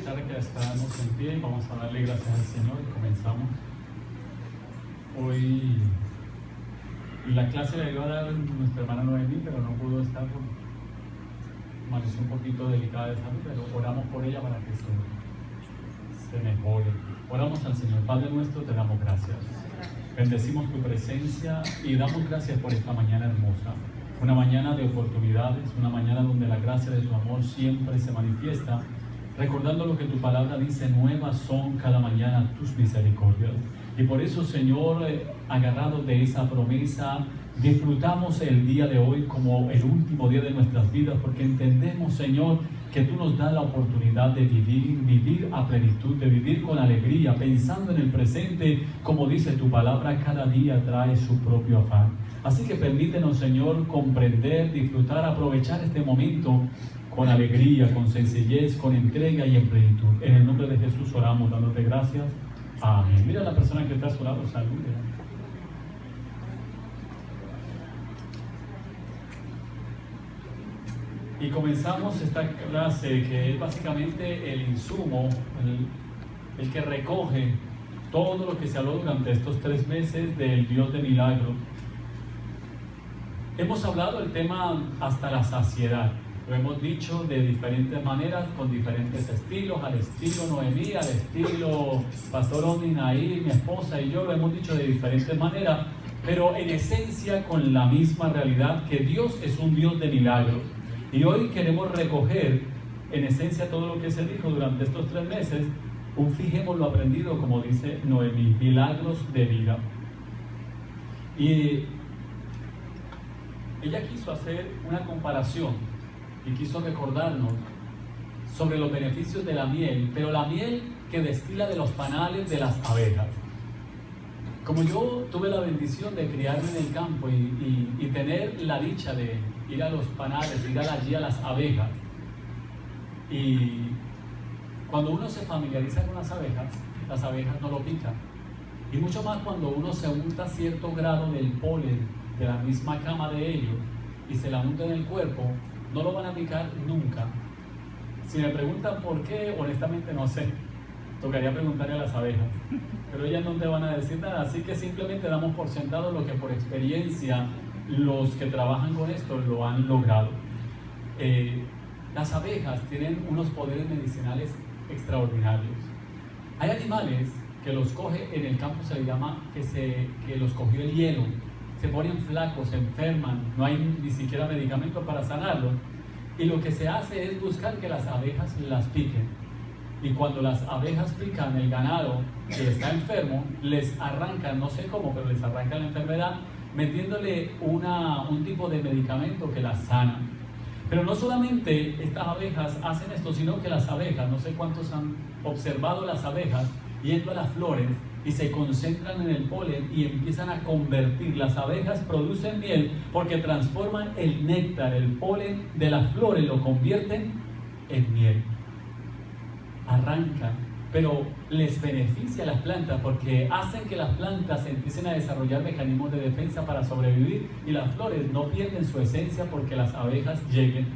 aprovechar que estamos en pie y vamos a darle gracias al Señor y comenzamos. Hoy la clase la iba a dar nuestra hermana Noemí, pero no pudo estar por amaneció un poquito delicada de salud, pero oramos por ella para que se mejore. Oramos al Señor. Padre nuestro, te damos gracias. Bendecimos tu presencia y damos gracias por esta mañana hermosa. Una mañana de oportunidades, una mañana donde la gracia de tu amor siempre se manifiesta, recordando lo que tu palabra dice: nuevas son cada mañana tus misericordias. Y por eso, Señor, agarrados de esa promesa, disfrutamos el día de hoy como el último día de nuestras vidas, porque entendemos, Señor, que tú nos das la oportunidad de vivir a plenitud, de vivir con alegría, pensando en el presente, como dice tu palabra, cada día trae su propio afán. Así que permítenos, Señor, comprender, disfrutar, aprovechar este momento con alegría, con sencillez, con entrega y en plenitud. En el nombre de Jesús oramos, dándote gracias. Amén. Mira a la persona que está a su lado, salude. Y comenzamos esta clase que es básicamente el insumo, el que recoge todo lo que se habló durante estos 3 meses del Dios de milagros. Hemos hablado del tema hasta la saciedad. Lo hemos dicho de diferentes maneras, con diferentes estilos, al estilo Noemí, al estilo Pastor Onin, ahí, mi esposa y yo, lo hemos dicho de diferentes maneras, pero en esencia con la misma realidad, que Dios es un Dios de milagros. Y hoy queremos recoger en esencia todo lo que se dijo durante estos 3 meses, fijemos lo aprendido, como dice Noemí, milagros de vida. Y ella quiso hacer una comparación y quiso recordarnos sobre los beneficios de la miel, pero la miel que destila de los panales de las abejas. Como yo tuve la bendición de criarme en el campo y tener la dicha de ir a los panales, ir allí a las abejas, y cuando uno se familiariza con las abejas no lo pican, y mucho más cuando uno se unta cierto grado del polen de la misma cama de ellos y se la unta en el cuerpo, no lo van a picar nunca. Si me preguntan por qué, honestamente no sé, tocaría preguntarle a las abejas, pero ellas no te van a decir nada, así que simplemente damos por sentado lo que por experiencia los que trabajan con esto lo han logrado. Las abejas tienen unos poderes medicinales extraordinarios. Hay animales que los coge en el campo, se les llama que los cogió el hielo, se ponen flacos, se enferman, no hay ni siquiera medicamentos para sanarlos, y lo que se hace es buscar que las abejas las piquen. Y cuando las abejas pican el ganado que está enfermo, les arrancan, no sé cómo, pero les arrancan la enfermedad, metiéndole un tipo de medicamento que las sana. Pero no solamente estas abejas hacen esto, sino que las abejas, no sé cuántos han observado las abejas yendo a las flores y se concentran en el polen y empiezan a convertir. Las abejas producen miel porque transforman el néctar, el polen de las flores, lo convierten en miel. Arrancan, pero les beneficia a las plantas porque hacen que las plantas empiecen a desarrollar mecanismos de defensa para sobrevivir, y las flores no pierden su esencia porque las abejas lleguen,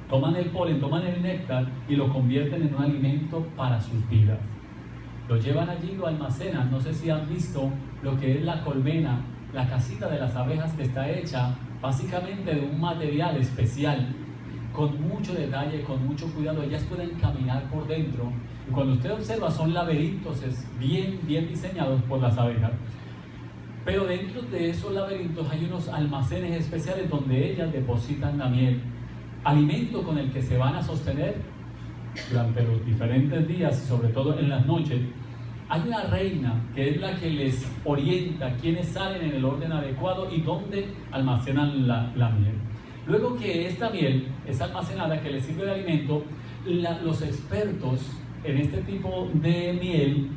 toman el polen, toman el néctar y lo convierten en un alimento para sus vidas. Lo llevan allí, lo almacenan. No sé si han visto lo que es la colmena, la casita de las abejas, que está hecha básicamente de un material especial, con mucho detalle, con mucho cuidado. Ellas pueden caminar por dentro, y cuando usted observa son laberintos bien diseñados por las abejas. Pero dentro de esos laberintos hay unos almacenes especiales donde ellas depositan la miel, alimento con el que se van a sostener durante los diferentes días y sobre todo en las noches. Hay una reina que es la que les orienta quiénes salen en el orden adecuado y dónde almacenan la miel. Luego que esta miel es almacenada, que les sirve de alimento, los expertos en este tipo de miel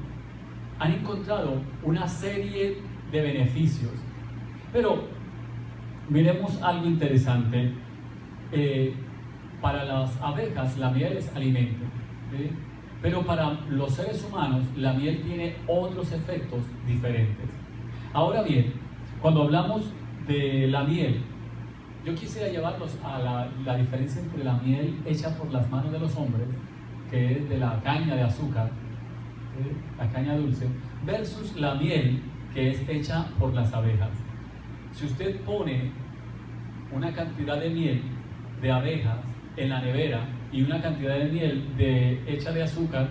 han encontrado una serie de beneficios. Pero miremos algo interesante. Para las abejas la miel es alimento, ¿sí? Pero para los seres humanos la miel tiene otros efectos diferentes. Ahora bien, cuando hablamos de la miel, yo quisiera llevarlos a la diferencia entre la miel hecha por las manos de los hombres, que es de la caña de azúcar, la caña dulce, versus la miel que es hecha por las abejas. Si usted pone una cantidad de miel de abejas en la nevera y una cantidad de miel hecha de azúcar,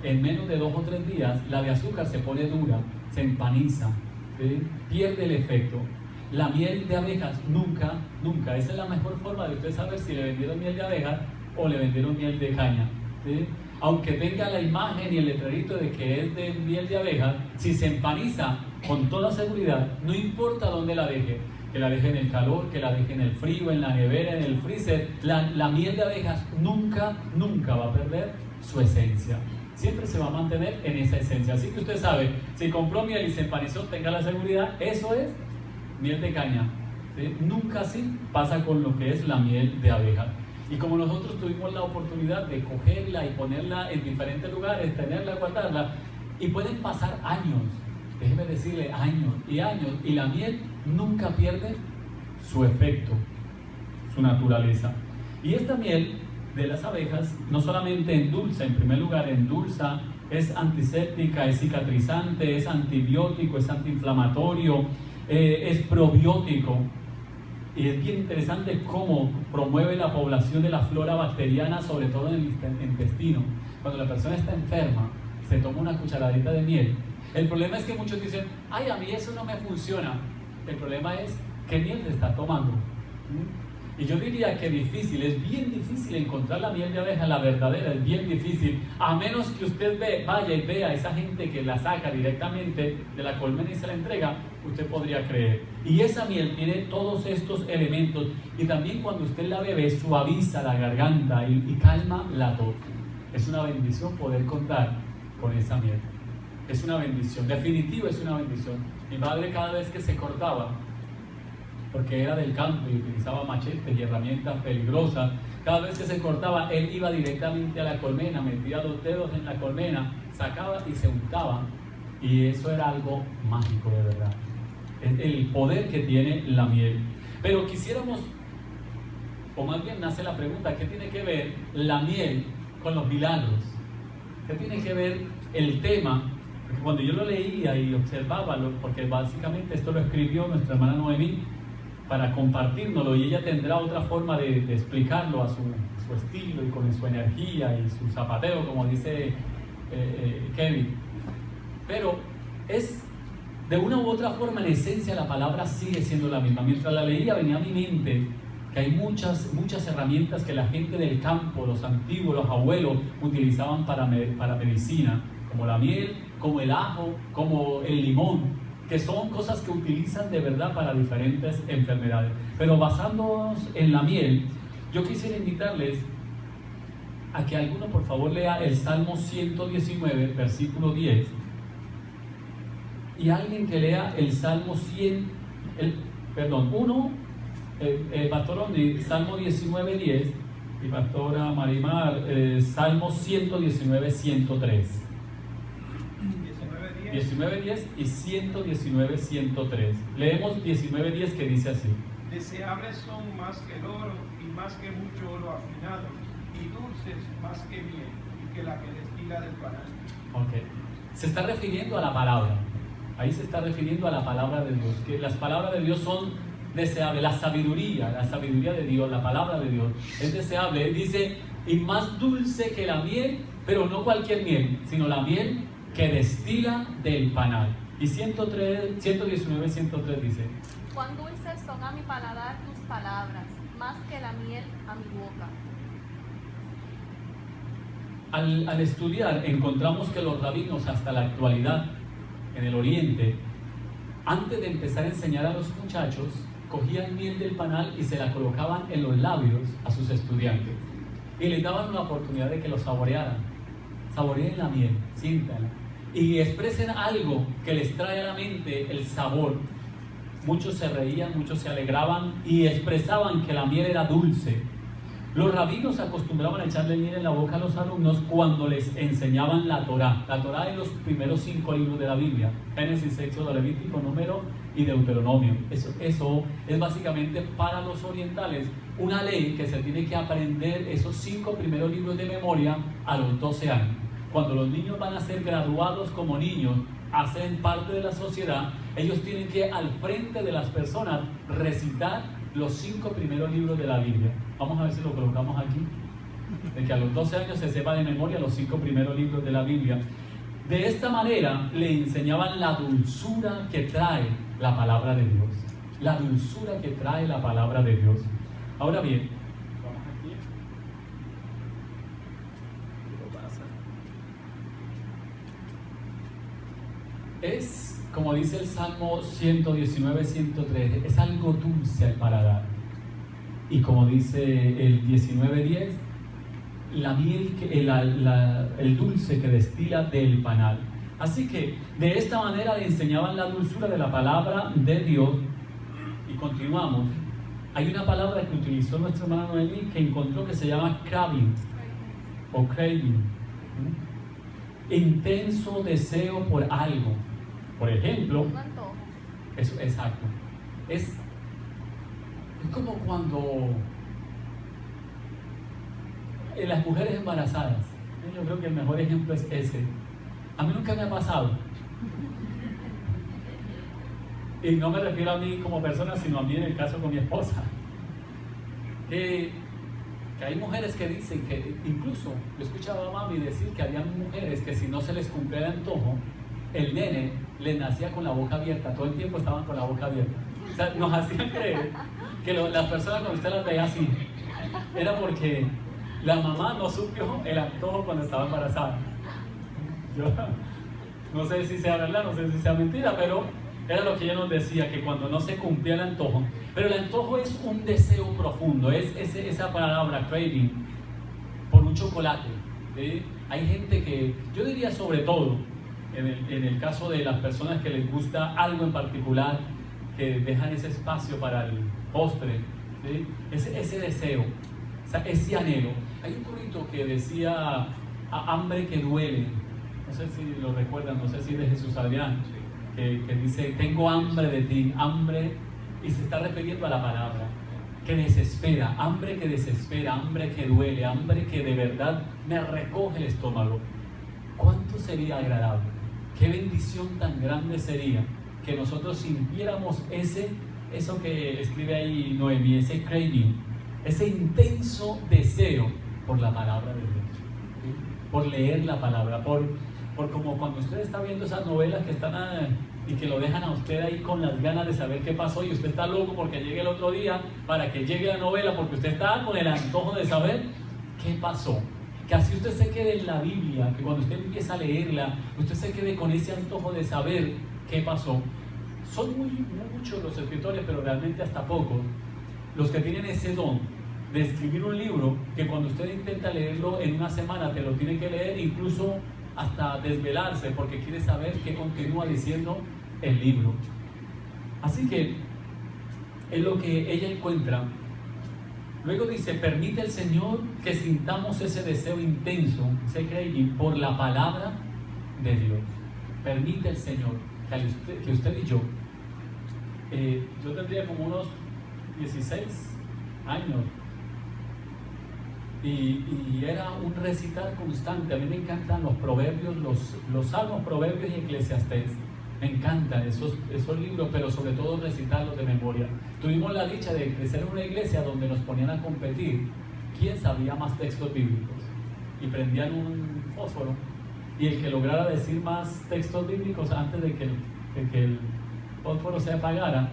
en menos de 2 o 3 días la de azúcar se pone dura, se empaniza, ¿sí? Pierde el efecto. La miel de abejas nunca, esa es la mejor forma de usted saber si le vendieron miel de abejas o le vendieron miel de caña, ¿sí? Aunque tenga la imagen y el letrerito de que es de miel de abejas, si se empaniza, con toda seguridad, no importa dónde la deje, que la deje en el calor, que la deje en el frío, en la nevera, en el freezer, la miel de abejas nunca va a perder su esencia. Siempre se va a mantener en esa esencia. Así que usted sabe, si compró miel y se empanizó, tenga la seguridad, eso es miel de caña, ¿sí? Nunca así pasa con lo que es la miel de abeja. Y como nosotros tuvimos la oportunidad de cogerla y ponerla en diferentes lugares, tenerla, guardarla, y pueden pasar años, déjeme decirle, años, y la miel nunca pierde su efecto, su naturaleza. Y esta miel de las abejas no solamente endulza, en primer lugar endulza, es antiséptica, es cicatrizante, es antibiótico, es antiinflamatorio, es probiótico. Y es bien interesante cómo promueve la población de la flora bacteriana, sobre todo en el intestino. Cuando la persona está enferma, se toma una cucharadita de miel. El problema es que muchos dicen, ay, a mí eso no me funciona. El problema es qué miel se está tomando. Y yo diría que es bien difícil encontrar la miel de abeja, la verdadera, es bien difícil, a menos que usted vaya y vea a esa gente que la saca directamente de la colmena y se la entrega, usted podría creer. Y esa miel tiene todos estos elementos, y también cuando usted la bebe suaviza la garganta y calma la tos. Es una bendición poder contar con esa miel. Es una bendición, definitivo es una bendición. Mi padre cada vez que se cortaba, porque era del campo y utilizaba machetes y herramientas peligrosas, cada vez que se cortaba, él iba directamente a la colmena, metía 2 dedos en la colmena, sacaba y se untaba, y eso era algo mágico de verdad. Es el poder que tiene la miel. Pero quisiéramos, o más bien nace la pregunta, ¿qué tiene que ver la miel con los milagros? ¿Qué tiene que ver el tema? Porque cuando yo lo leía y observaba, porque básicamente esto lo escribió nuestra hermana Noemí para compartírnoslo, y ella tendrá otra forma de explicarlo a su estilo y con su energía y su zapateo, como dice Kevin. Pero es de una u otra forma, en esencia, la palabra sigue siendo la misma. Mientras la leía venía a mi mente que hay muchas herramientas que la gente del campo, los antiguos, los abuelos, utilizaban para medicina, como la miel, como el ajo, como el limón, que son cosas que utilizan de verdad para diferentes enfermedades. Pero basándonos en la miel, yo quisiera invitarles a que alguno por favor lea el Salmo 119, versículo 10, y alguien que lea el Salmo Pastor Ondi, Salmo 19, 10, y Pastora Marimar, Salmo 119, 103. 19.10 y 119.103. Leemos 19.10 que dice así: Deseables son más que el oro y más que mucho oro afinado, y dulces más que miel y que la que destila del panal. Ok, se está refiriendo a la palabra. Ahí se está refiriendo a la palabra de Dios, que las palabras de Dios son deseables. La sabiduría de Dios, la palabra de Dios es deseable. Él dice, y más dulce que la miel, pero no cualquier miel, sino la miel que destila del panal. Y 119, 103 dice: Cuán dulces son a mi paladar tus palabras, más que la miel a mi boca. Al estudiar encontramos que los rabinos hasta la actualidad en el oriente, antes de empezar a enseñar a los muchachos, cogían miel del panal y se la colocaban en los labios a sus estudiantes y les daban una oportunidad de que lo saborearan. Saboreen la miel, siéntanla y expresen algo que les trae a la mente el sabor. Muchos se reían, muchos se alegraban y expresaban que la miel era dulce. Los rabinos acostumbraban a echarle miel en la boca a los alumnos cuando les enseñaban la Torá. La Torá es los primeros 5 libros de la Biblia: Génesis, Éxodo, Levítico, Número y Deuteronomio. Eso es básicamente para los orientales una ley que se tiene que aprender esos 5 primeros libros de memoria a los 12 años. Cuando los niños van a ser graduados como niños, hacen parte de la sociedad, ellos tienen que al frente de las personas recitar los 5 primeros libros de la Biblia. Vamos a ver si lo colocamos aquí. De que a los 12 años se sepa de memoria los 5 primeros libros de la Biblia. De esta manera le enseñaban la dulzura que trae la palabra de Dios. La dulzura que trae la palabra de Dios. Ahora bien, vamos aquí. Es, como dice el Salmo 119, 103, es algo dulce al paladar. Y como dice el 19:10, la miel, el dulce que destila del panal. Así que de esta manera le enseñaban la dulzura de la palabra de Dios. Y continuamos. Hay una palabra que utilizó nuestra hermana Noemí que encontró que se llama craving o craving. Intenso deseo por algo. Por ejemplo, Un antojo. eso, exacto. Es como cuando las mujeres embarazadas, yo creo que el mejor ejemplo es ese. A mí nunca me ha pasado. Y no me refiero a mí como persona, sino a mí en el caso con mi esposa. Que hay mujeres que dicen que, incluso yo escuchaba a mami decir que había mujeres que si no se les cumplía el antojo, el nene les nacía con la boca abierta, todo el tiempo estaban con la boca abierta. O sea, nos hacían creer que las personas cuando usted las veía así, era porque la mamá no supió el antojo cuando estaba embarazada. Yo no sé si sea verdad, no sé si sea mentira, pero era lo que ella nos decía, que cuando no se cumplía el antojo. Pero el antojo es un deseo profundo, es esa palabra, craving, por un chocolate. ¿Sí? Hay gente que, yo diría sobre todo, en el caso de las personas que les gusta algo en particular, que dejan ese espacio para el postre, ¿sí? Ese deseo, o sea, ese anhelo. Hay un corito que decía, hambre que duele, no sé si lo recuerdan, no sé si de Jesús Adrián, que dice, tengo hambre de ti, hambre, y se está refiriendo a la palabra, que desespera, hambre que desespera, hambre que duele, hambre que de verdad me recoge el estómago. ¿Cuánto sería agradable? Qué bendición tan grande sería que nosotros sintiéramos eso que escribe ahí Noemí, ese craving, ese intenso deseo por la palabra de Dios, ¿sí? Por leer la palabra, por como cuando usted está viendo esas novelas que están y que lo dejan a usted ahí con las ganas de saber qué pasó y usted está loco porque llegue el otro día para que llegue la novela porque usted está con el antojo de saber qué pasó. Que así usted se quede en la Biblia, que cuando usted empieza a leerla, usted se quede con ese antojo de saber qué pasó. Son muchos los escritores, pero realmente hasta pocos, los que tienen ese don de escribir un libro que cuando usted intenta leerlo en una semana, te lo tiene que leer incluso hasta desvelarse porque quiere saber qué continúa diciendo el libro. Así que es lo que ella encuentra. Luego dice, permite el Señor que sintamos ese deseo intenso, ese craving por la palabra de Dios. Permite el Señor que usted y yo tendría como unos 16 años y era un recitar constante. A mí me encantan los proverbios, los salmos, proverbios y Eclesiastés. Me encantan esos libros, pero sobre todo recitarlos de memoria. Tuvimos la dicha de crecer en una iglesia donde nos ponían a competir quién sabía más textos bíblicos y prendían un fósforo y el que lograra decir más textos bíblicos antes de que el fósforo se apagara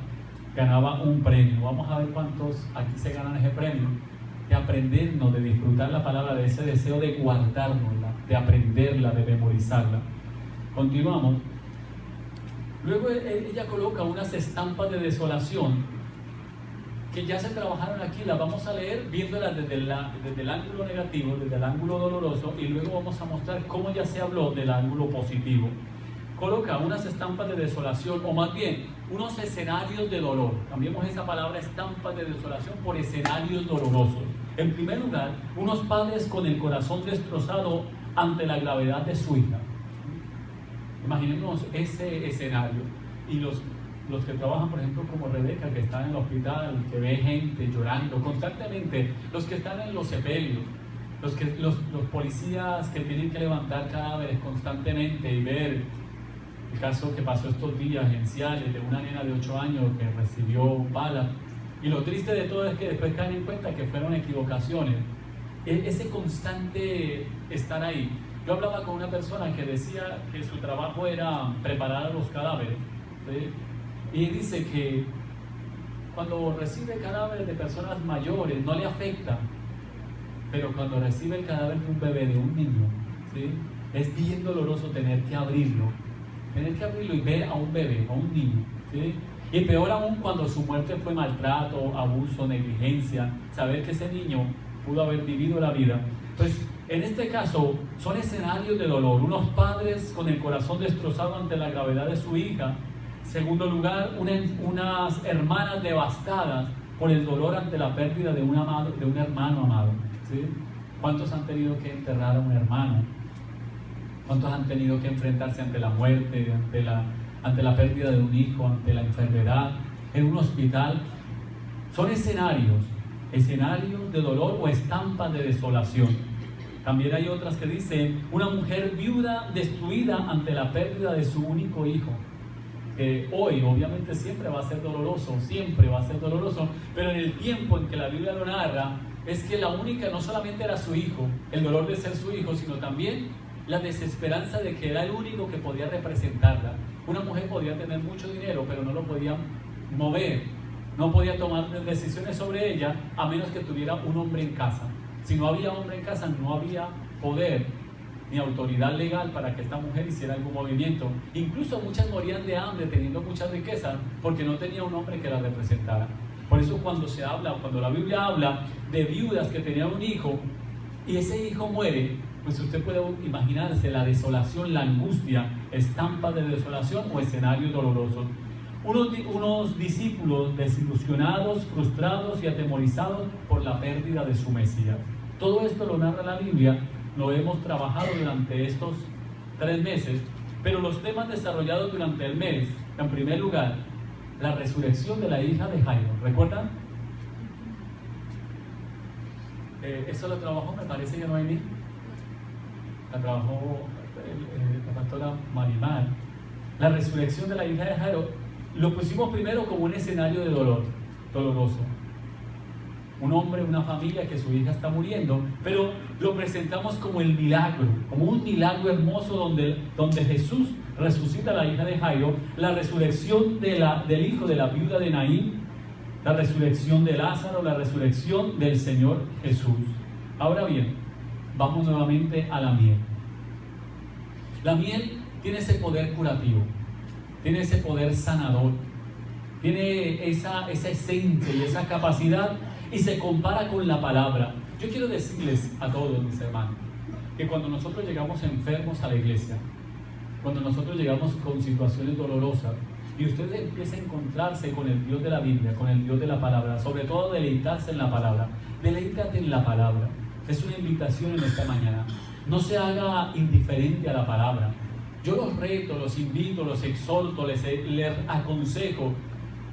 ganaba un premio. Vamos a ver cuántos aquí se ganan ese premio, de aprendernos, de disfrutar la palabra, de ese deseo de guardárnosla, de aprenderla, de memorizarla. Continuamos. Luego ella coloca unas estampas de desolación que ya se trabajaron aquí, las vamos a leer viéndolas desde el ángulo negativo, desde el ángulo doloroso, y luego vamos a mostrar cómo ya se habló del ángulo positivo. Coloca unas estampas de desolación, o más bien, unos escenarios de dolor. Cambiemos esa palabra estampas de desolación por escenarios dolorosos. En primer lugar, unos padres con el corazón destrozado ante la gravedad de su hija. Imaginemos ese escenario y los que trabajan, por ejemplo, como Rebeca, que está en el hospital, que ve gente llorando constantemente, los que están en los sepelios, los policías que tienen que levantar cadáveres constantemente y ver el caso que pasó estos días en Ciales de una nena de 8 años que recibió balas. Y lo triste de todo es que después caen en cuenta que fueron equivocaciones. Ese constante estar ahí. Yo hablaba con una persona que decía que su trabajo era preparar a los cadáveres, ¿sí? Y dice que cuando recibe cadáveres de personas mayores no le afecta, pero cuando recibe el cadáver de un bebé, de un niño, ¿sí? Es bien doloroso tener que abrirlo y ver a un bebé, a un niño, ¿sí? Y peor aún cuando su muerte fue maltrato, abuso, negligencia, saber que ese niño pudo haber vivido la vida. Pues en este caso son escenarios de dolor, unos padres con el corazón destrozado ante la gravedad de su hija. Segundo lugar, unas hermanas devastadas por el dolor ante la pérdida de un hermano amado, ¿sí? ¿Cuántos han tenido que enterrar a un hermano? ¿Cuántos han tenido que enfrentarse ante la muerte, ante la pérdida de un hijo, ante la enfermedad, en un hospital? Son escenarios de dolor o estampas de desolación. También hay otras que dicen una mujer viuda destruida ante la pérdida de su único hijo. Hoy obviamente siempre va a ser doloroso, pero en el tiempo en que la Biblia lo narra, es que la única no solamente era su hijo, el dolor de ser su hijo, sino también la desesperanza de que era el único que podía representarla. Una mujer podía tener mucho dinero, pero no lo podía mover, no podía tomar decisiones sobre ella a menos que tuviera un hombre en casa. Si no había hombre en casa, no había poder ni autoridad legal para que esta mujer hiciera algún movimiento. Incluso muchas morían de hambre teniendo mucha riqueza porque no tenía un hombre que la representara. Por eso cuando la Biblia habla de viudas que tenían un hijo y ese hijo muere, pues usted puede imaginarse la desolación, la angustia, estampa de desolación o escenarios dolorosos. Unos discípulos desilusionados, frustrados y atemorizados por la pérdida de su Mesías. Todo esto lo narra la Biblia, lo hemos trabajado durante estos 3 meses, pero los temas desarrollados durante el mes, en primer lugar, la resurrección de la hija de Jairo, ¿recuerdan? Eso lo trabajó, me parece que Noemí, la trabajó la pastora Marimar. La resurrección de la hija de Jairo lo pusimos primero como un escenario de doloroso. Un hombre, una familia que su hija está muriendo, pero lo presentamos como el milagro, como un milagro hermoso donde Jesús resucita a la hija de Jairo, la resurrección del hijo de la viuda de Naín, la resurrección de Lázaro, la resurrección del Señor Jesús. Ahora bien, vamos nuevamente a la miel. La miel tiene ese poder curativo, tiene ese poder sanador, tiene esa esencia y esa capacidad y se compara con la palabra. Yo quiero decirles a todos mis hermanos que cuando nosotros llegamos enfermos a la iglesia, cuando nosotros llegamos con situaciones dolorosas y usted empieza a encontrarse con el Dios de la Biblia, con el Dios de la palabra, sobre todo deleitarse en la palabra, deleítate en la palabra. Es una invitación en esta mañana. No se haga indiferente a la palabra. Yo los reto, los invito, los exhorto, les aconsejo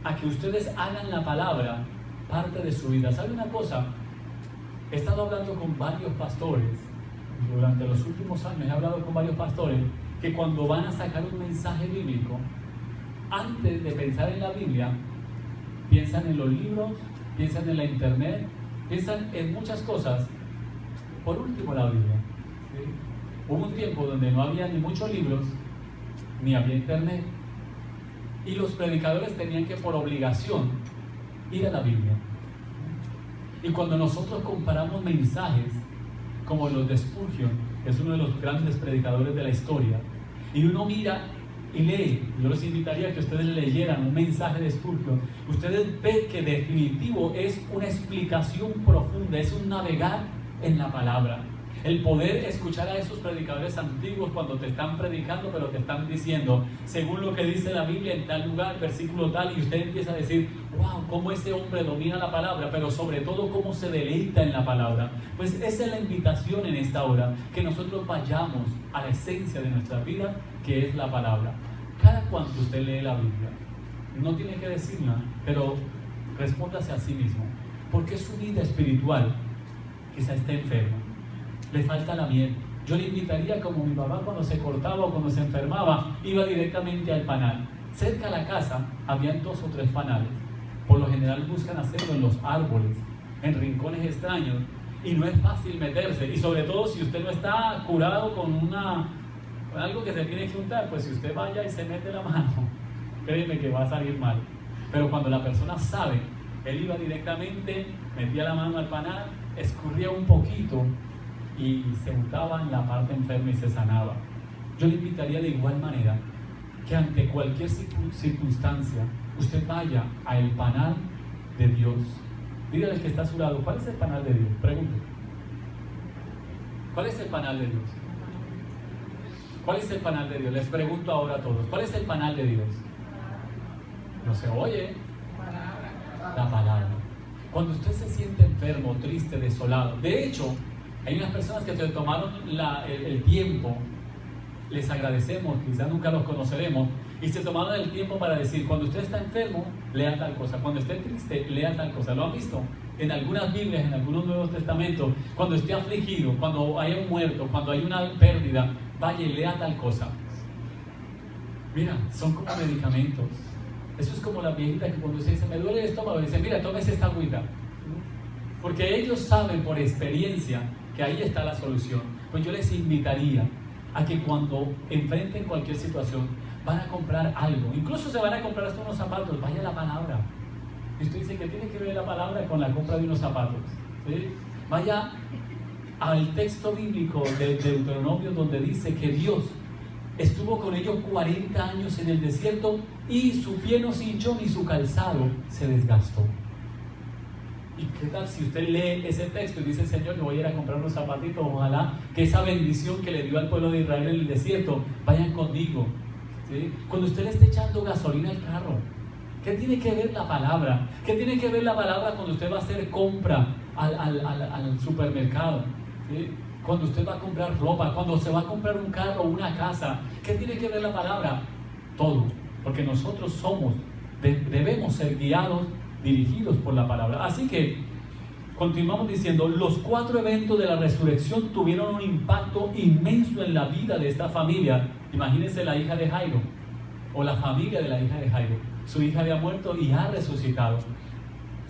a que ustedes hagan la palabra parte de su vida. ¿Sabe una cosa? He estado hablando con varios pastores durante los últimos años, he hablado con varios pastores que cuando van a sacar un mensaje bíblico, antes de pensar en la Biblia, piensan en los libros, piensan en la internet, piensan en muchas cosas. Por último, la Biblia. ¿Sí? Hubo un tiempo donde no había ni muchos libros, ni había internet, y los predicadores tenían que, por obligación, ir a la Biblia. Y cuando nosotros comparamos mensajes como los de Spurgeon, que es uno de los grandes predicadores de la historia, y uno mira y lee, yo les invitaría a que ustedes leyeran un mensaje de Spurgeon, ustedes ven que definitivo es una explicación profunda, es un navegar en la palabra. El poder escuchar a esos predicadores antiguos cuando te están predicando, pero te están diciendo, según lo que dice la Biblia en tal lugar, versículo tal, y usted empieza a decir, wow, cómo ese hombre domina la palabra, pero sobre todo cómo se deleita en la palabra. Pues esa es la invitación en esta hora, que nosotros vayamos a la esencia de nuestra vida, que es la palabra. Cada cuanto usted lee la Biblia, no tiene que decirla, pero respóndase a sí mismo. ¿Por qué su vida espiritual quizá está enferma? Le falta la miel. Yo le invitaría, como mi papá cuando se cortaba o cuando se enfermaba, iba directamente al panal. Cerca a la casa habían 2 o 3 panales. Por lo general buscan hacerlo en los árboles, en rincones extraños, y no es fácil meterse. Y sobre todo si usted no está curado con algo que se tiene que untar, pues si usted vaya y se mete la mano, créeme que va a salir mal. Pero cuando la persona sabe, él iba directamente, metía la mano al panal, escurría un poquito y se untaba en la parte enferma y se sanaba. Yo le invitaría de igual manera que ante cualquier circunstancia usted vaya al panal de Dios. Dígale al que está a su lado, ¿cuál es el panal de Dios? Pregunte. ¿Cuál es el panal de Dios? ¿Cuál es el panal de Dios? Les pregunto ahora a todos, ¿cuál es el panal de Dios? No se oye. La palabra. Cuando usted se siente enfermo, triste, desolado, de hecho, hay unas personas que se tomaron el tiempo, les agradecemos, quizás nunca los conoceremos, y se tomaron el tiempo para decir, cuando usted está enfermo, lea tal cosa, cuando esté triste, lea tal cosa. ¿Lo han visto? En algunas Biblias, en algunos Nuevos Testamentos, cuando esté afligido, cuando haya un muerto, cuando hay una pérdida, vaya y lea tal cosa. Mira, son como medicamentos. Eso es como la viejita que cuando usted dice, me duele el estómago, dice, mira, tómese esta agüita. Porque ellos saben por experiencia que ahí está la solución. Pues yo les invitaría a que cuando enfrenten cualquier situación, van a comprar algo, incluso se van a comprar hasta unos zapatos, vaya a la palabra. Y usted dice, ¿qué tiene que ver la palabra con la compra de unos zapatos? ¿Sí? Vaya al texto bíblico de Deuteronomio, donde dice que Dios estuvo con ellos 40 años en el desierto y su pie no se hinchó ni su calzado se desgastó. ¿Y qué tal si usted lee ese texto y dice, Señor, yo voy a ir a comprar unos zapatitos, ojalá que esa bendición que le dio al pueblo de Israel en el desierto vayan conmigo? ¿Sí? Cuando usted le esté echando gasolina al carro, ¿qué tiene que ver la palabra? ¿Qué tiene que ver la palabra cuando usted va a hacer compra al supermercado? ¿Sí? Cuando usted va a comprar ropa, cuando se va a comprar un carro o una casa, ¿qué tiene que ver la palabra? Todo, porque nosotros debemos ser guiados, dirigidos por la palabra. Así que continuamos diciendo, los 4 eventos de la resurrección tuvieron un impacto inmenso en la vida de esta familia. Imagínense la hija de Jairo, o la familia de la hija de Jairo. Su hija había muerto y ha resucitado.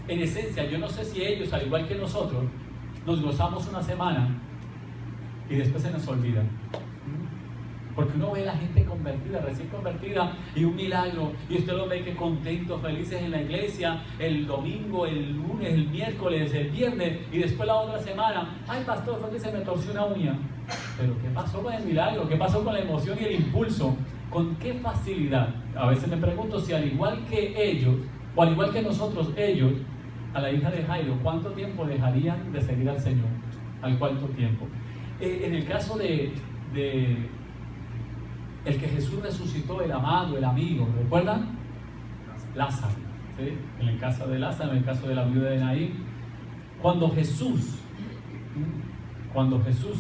En esencia, yo no sé si ellos, al igual que nosotros, nos gozamos una semana y después se nos olvida. Porque uno ve a la gente convertida, recién convertida, y un milagro, y usted lo ve que contentos, felices en la iglesia, el domingo, el lunes, el miércoles, el viernes, y después la otra semana, ay pastor, fue que se me torció una uña. Pero ¿qué pasó con el milagro? ¿Qué pasó con la emoción y el impulso? ¿Con qué facilidad? A veces me pregunto si al igual que ellos, o al igual que nosotros, ellos, a la hija de Jairo, ¿cuánto tiempo dejarían de seguir al Señor? ¿Al cuánto tiempo? En el caso de el que Jesús resucitó, el amado, el amigo, ¿recuerdan? Lázaro, ¿sí? En el caso de Lázaro, en el caso de la viuda de Naín, cuando Jesús,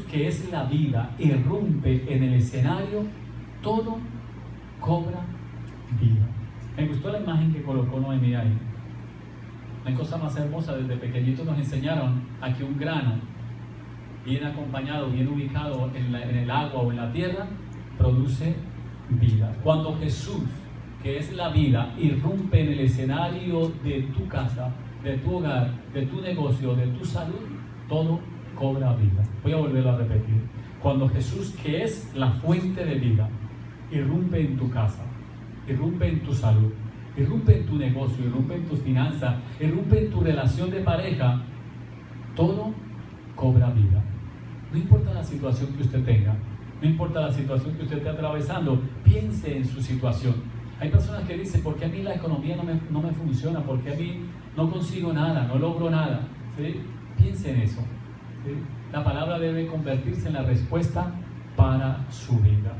que es la vida, irrumpe en el escenario, todo cobra vida. Me gustó la imagen que colocó Noemí ahí. Una cosa más hermosa, desde pequeñitos nos enseñaron a que un grano bien acompañado, bien ubicado en el agua o en la tierra, produce vida. Cuando Jesús, que es la vida, irrumpe en el escenario de tu casa, de tu hogar, de tu negocio, de tu salud, todo cobra vida. Voy a volverlo a repetir. Cuando Jesús, que es la fuente de vida, irrumpe en tu casa, irrumpe en tu salud, irrumpe en tu negocio, irrumpe en tus finanzas, irrumpe en tu relación de pareja, todo cobra vida. No importa la situación que usted tenga, no importa la situación que usted esté atravesando, piense en su situación. Hay personas que dicen, ¿por qué a mí la economía no me funciona? ¿Por qué a mí no consigo nada, no logro nada? ¿Sí? Piense en eso. ¿Sí? La palabra debe convertirse en la respuesta para su vida.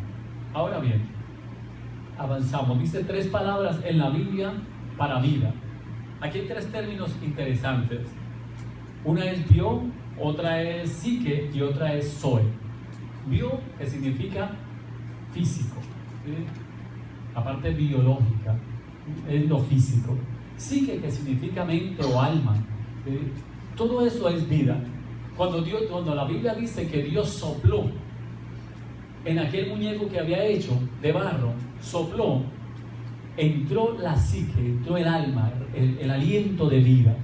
Ahora bien, avanzamos. Dice 3 palabras en la Biblia para vida. Aquí hay 3 términos interesantes. Una es bio, otra es psique y otra es zoe. Bio, que significa físico, ¿sí? La parte biológica. es lo físico. Psique, que significa mente o alma. Todo eso es vida. Cuando la Biblia dice que Dios sopló en aquel muñeco que había hecho de barro, sopló, entró la psique, entró el alma, el aliento de vida.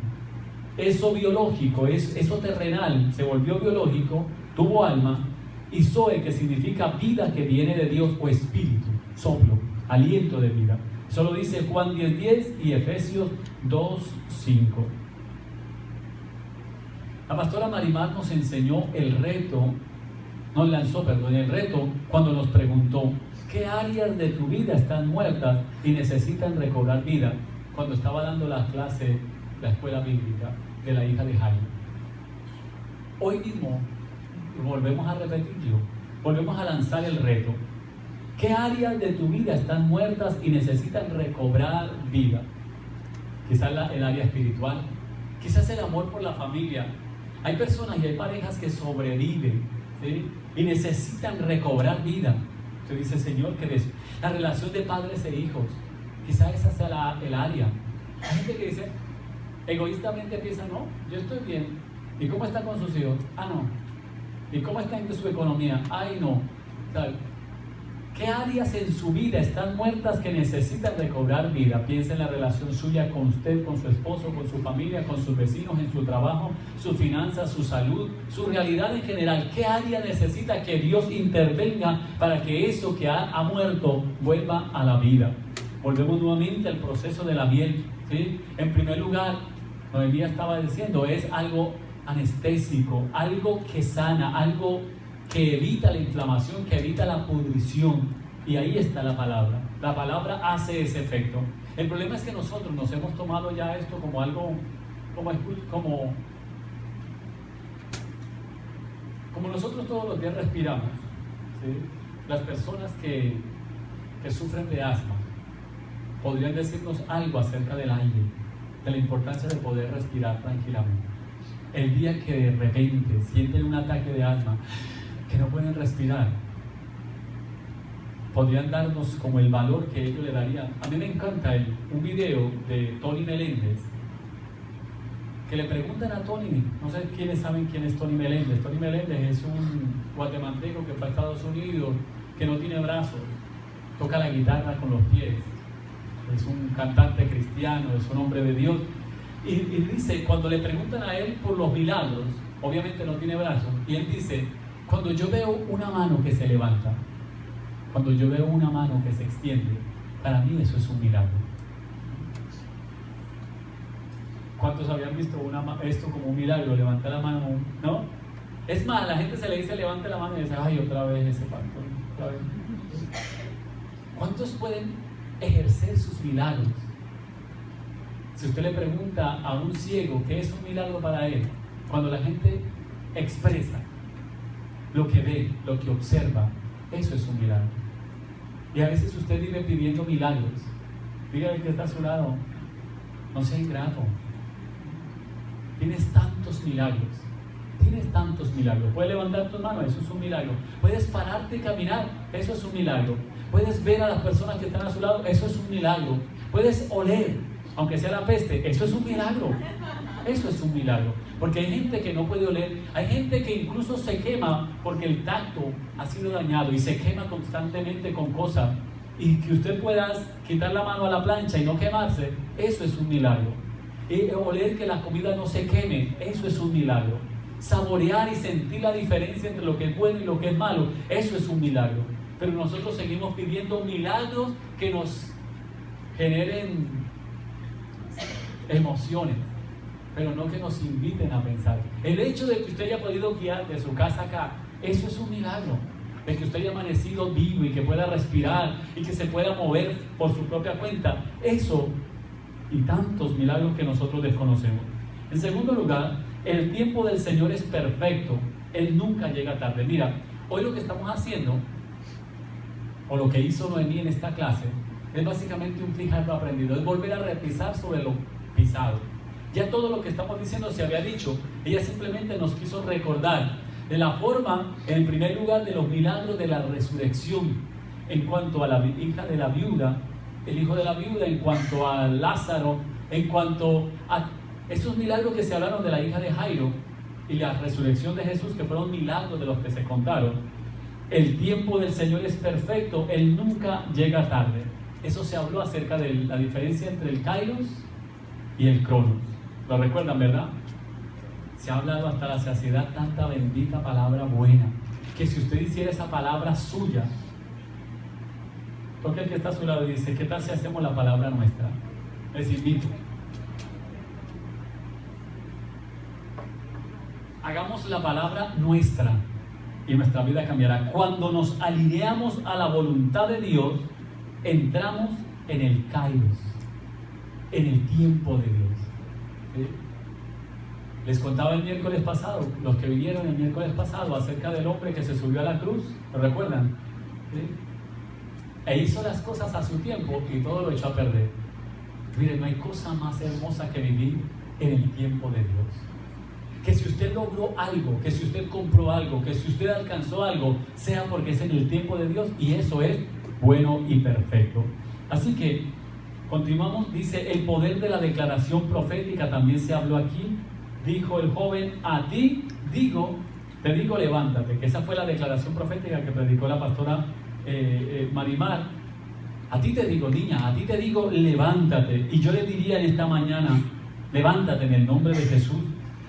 Eso biológico, eso terrenal, se volvió biológico, tuvo alma, y zoe, que significa vida que viene de Dios, o espíritu, soplo, aliento de vida. Eso lo dice Juan 10:10 y Efesios 2:5. La pastora Marimar nos enseñó el reto cuando nos preguntó: ¿qué áreas de tu vida están muertas y necesitan recobrar vida? Cuando estaba dando la clase, la escuela bíblica de la hija de Jaime. Hoy mismo volvemos a repetirlo, volvemos a lanzar el reto. ¿Qué áreas de tu vida están muertas y necesitan recobrar vida? Quizás el área espiritual, quizás el amor por la familia. Hay personas y hay parejas que sobreviven, ¿sí?, y necesitan recobrar vida. Usted dice: Señor, que la relación de padres e hijos, quizás esa sea el área. Hay gente que dice, egoístamente piensa: no, yo estoy bien. ¿Y cómo está con sus hijos? Ah, no. ¿Y cómo está en su economía? Ay, no. ¿Sabe? ¿Qué áreas en su vida están muertas que necesitan recobrar vida? Piensa en la relación suya con usted, con su esposo, con su familia, con sus vecinos, en su trabajo, sus finanzas, su salud, su realidad en general. ¿Qué área necesita que Dios intervenga para que eso que ha muerto vuelva a la vida? Volvemos nuevamente al proceso de la miel, ¿sí? En primer lugar, Noemí estaba diciendo, es algo anestésico, algo que sana, algo que evita la inflamación, que evita la pudrición. Y ahí está la palabra. La palabra hace ese efecto. El problema es que nosotros nos hemos tomado ya esto como algo, como nosotros todos los días respiramos, ¿sí? Las personas que sufren de asma podrían decirnos algo acerca del aire, de la importancia de poder respirar tranquilamente. El día que de repente sienten un ataque de asma, que no pueden respirar, podrían darnos como el valor que ellos le darían. A mí me encanta un video de Tony Meléndez, que le preguntan a Tony, no sé quiénes saben quién es Tony Meléndez. Tony Meléndez es un guatemalteco que fue a Estados Unidos, que no tiene brazos, toca la guitarra con los pies, es un cantante cristiano, es un hombre de Dios. Y dice, cuando le preguntan a él por los milagros, obviamente no tiene brazos, y él dice: cuando yo veo una mano que se levanta, cuando yo veo una mano que se extiende, para mí eso es un milagro. ¿Cuántos habían visto esto como un milagro? Levantar la mano, ¿no? Es más, a la gente se le dice levante la mano y dice: ay, otra vez ese pastor, otra vez. ¿Cuántos pueden ejercer sus milagros? Si usted le pregunta a un ciego qué es un milagro para él, cuando la gente expresa lo que ve, lo que observa, eso es un milagro. Y a veces usted vive pidiendo milagros. Dígale que está a su lado: no sea ingrato. Tienes tantos milagros. Puedes levantar tu mano, eso es un milagro. Puedes pararte y caminar, eso es un milagro. Puedes ver a las personas que están a su lado, eso es un milagro. Puedes oler, aunque sea la peste, eso es un milagro. Eso es un milagro. Porque hay gente que no puede oler, hay gente que incluso se quema porque el tacto ha sido dañado y se quema constantemente con cosas. Y que usted pueda quitar la mano a la plancha y no quemarse, eso es un milagro. Y oler que la comida no se queme, eso es un milagro. Saborear y sentir la diferencia entre lo que es bueno y lo que es malo, eso es un milagro. Pero nosotros seguimos pidiendo milagros que nos generen emociones, pero no que nos inviten a pensar. El hecho de que usted haya podido guiar de su casa acá, eso es un milagro. De que usted haya amanecido vivo y que pueda respirar y que se pueda mover por su propia cuenta, eso y tantos milagros que nosotros desconocemos. En segundo lugar, el tiempo del Señor es perfecto. Él nunca llega tarde. Mira, hoy lo que estamos haciendo, o lo que hizo Noemí en esta clase, es básicamente un fijar lo aprendido, es volver a repisar sobre lo pisado. Ya todo lo que estamos diciendo se había dicho. Ella simplemente nos quiso recordar de la forma, en primer lugar, de los milagros de la resurrección. En cuanto a la hija de la viuda, el hijo de la viuda, en cuanto a Lázaro, en cuanto a esos milagros que se hablaron de la hija de Jairo y la resurrección de Jesús, que fueron milagros de los que se contaron. El tiempo del Señor es perfecto, Él nunca llega tarde. Eso se habló acerca de la diferencia entre el Kairos y el Cronos. ¿Lo recuerdan, verdad? Se ha hablado hasta la saciedad tanta bendita palabra buena, que si usted hiciera esa palabra suya, toque el que está a su lado y dice, ¿qué tal si hacemos la palabra nuestra? Les invito. Hagamos la palabra nuestra y nuestra vida cambiará. Cuando nos alineamos a la voluntad de Dios, entramos en el Kairos, en el tiempo de Dios. ¿Sí? Les contaba el miércoles pasado, los que vinieron el miércoles pasado, acerca del hombre que se subió a la cruz, ¿lo recuerdan? ¿Sí? E hizo las cosas a su tiempo y todo lo echó a perder. Miren, no hay cosa más hermosa que vivir en el tiempo de Dios. Que si usted logró algo, que si usted compró algo, que si usted alcanzó algo, sea porque es en el tiempo de Dios, y eso es bueno y perfecto. Así que continuamos. Dice, el poder de la declaración profética también se habló aquí. Dijo el joven, a ti te digo levántate, que esa fue la declaración profética que predicó la pastora Marimar. A ti te digo, niña, a ti te digo levántate. Y yo le diría en esta mañana, levántate en el nombre de Jesús.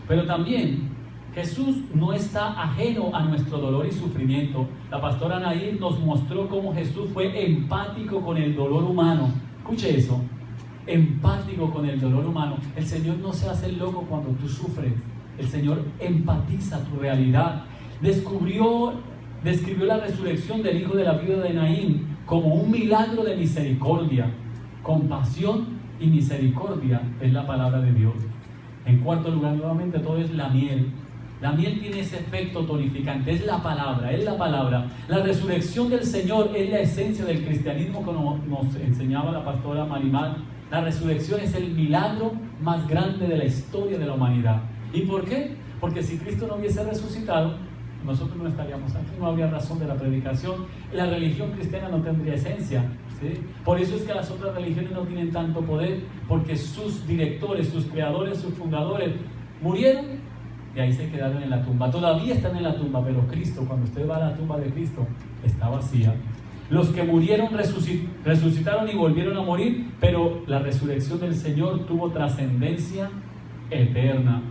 Pero también Jesús no está ajeno a nuestro dolor y sufrimiento. La pastora Nair nos mostró cómo Jesús fue empático con el dolor humano. Escuche eso, empático con el dolor humano. El Señor no se hace loco cuando tú sufres. El Señor empatiza tu realidad. Describió la resurrección del hijo de la viuda de Naín como un milagro de misericordia. Compasión y misericordia es la palabra de Dios. En cuarto lugar, nuevamente, todo es la miel. La miel tiene ese efecto tonificante, es la palabra, es la palabra. La resurrección del Señor es la esencia del cristianismo, como nos enseñaba la pastora Marimar. La resurrección es el milagro más grande de la historia de la humanidad. ¿Y por qué? Porque si Cristo no hubiese resucitado, nosotros no estaríamos aquí, no habría razón de la predicación. La religión cristiana no tendría esencia. ¿Sí? Por eso es que las otras religiones no tienen tanto poder, porque sus directores, sus creadores, sus fundadores murieron y ahí se quedaron en la tumba. Todavía están en la tumba, pero Cristo, cuando usted va a la tumba de Cristo, está vacía. Los que murieron resucitaron y volvieron a morir, pero la resurrección del Señor tuvo trascendencia eterna.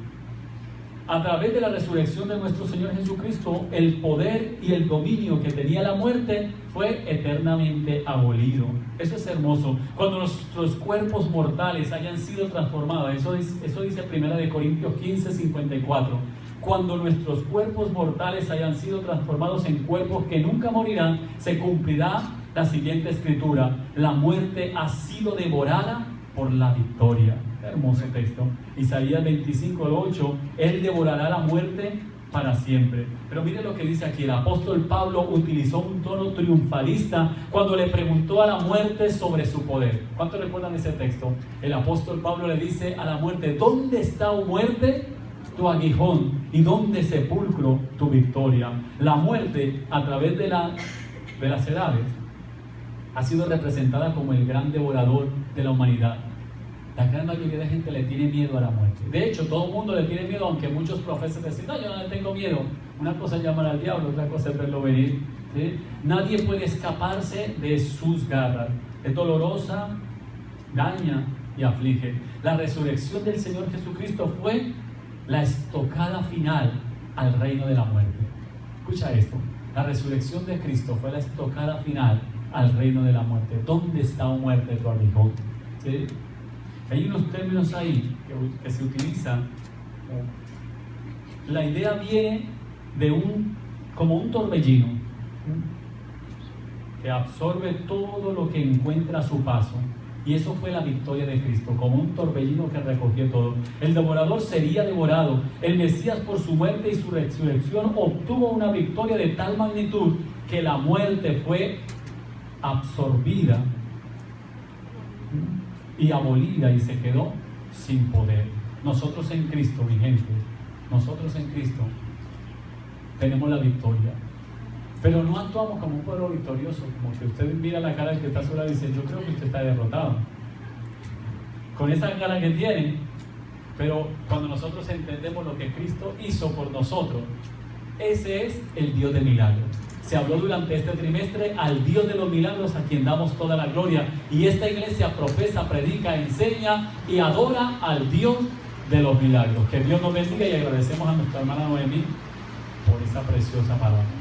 A través de la resurrección de nuestro Señor Jesucristo, el poder y el dominio que tenía la muerte fue eternamente abolido. Eso es hermoso. Cuando nuestros cuerpos mortales hayan sido transformados, eso dice 1 Corintios 15, 54. Cuando nuestros cuerpos mortales hayan sido transformados en cuerpos que nunca morirán, se cumplirá la siguiente escritura: la muerte ha sido devorada por la victoria. Hermoso texto. Isaías 25:8, Él devorará la muerte para siempre. Pero mire lo que dice aquí. El apóstol Pablo utilizó un tono triunfalista cuando le preguntó a la muerte sobre su poder. ¿Cuántos recuerdan ese texto? El apóstol Pablo le dice a la muerte: ¿dónde está, oh muerte, tu aguijón? ¿Y dónde, sepulcro, tu victoria? La muerte, a través de las edades, ha sido representada como el gran devorador de la humanidad. La gran mayoría de gente le tiene miedo a la muerte. De hecho, todo el mundo le tiene miedo, aunque muchos profesan decir, no, yo no le tengo miedo. Una cosa es llamar al diablo, otra cosa es verlo venir. ¿Sí? Nadie puede escaparse de sus garras. Es dolorosa, daña y aflige. La resurrección del Señor Jesucristo fue la estocada final al reino de la muerte. Escucha esto. La resurrección de Cristo fue la estocada final al reino de la muerte. ¿Dónde está, oh muerte, tu aguijón? ¿Sí? Hay unos términos ahí que se utilizan. La idea viene de como un torbellino que absorbe todo lo que encuentra a su paso. Y eso fue la victoria de Cristo, como un torbellino que recogió todo. El devorador sería devorado. El Mesías, por su muerte y su resurrección, obtuvo una victoria de tal magnitud que la muerte fue absorbida y abolida, y se quedó sin poder. Nosotros en Cristo, mi gente, nosotros en Cristo tenemos la victoria. Pero no actuamos como un pueblo victorioso, como que usted mira la cara del que está sola y dice, yo creo que usted está derrotado. Con esa cara que tiene, pero cuando nosotros entendemos lo que Cristo hizo por nosotros, ese es el Dios de milagros. Se habló durante este trimestre al Dios de los milagros, a quien damos toda la gloria. Y esta iglesia profesa, predica, enseña y adora al Dios de los milagros. Que Dios nos bendiga y agradecemos a nuestra hermana Noemí por esa preciosa palabra.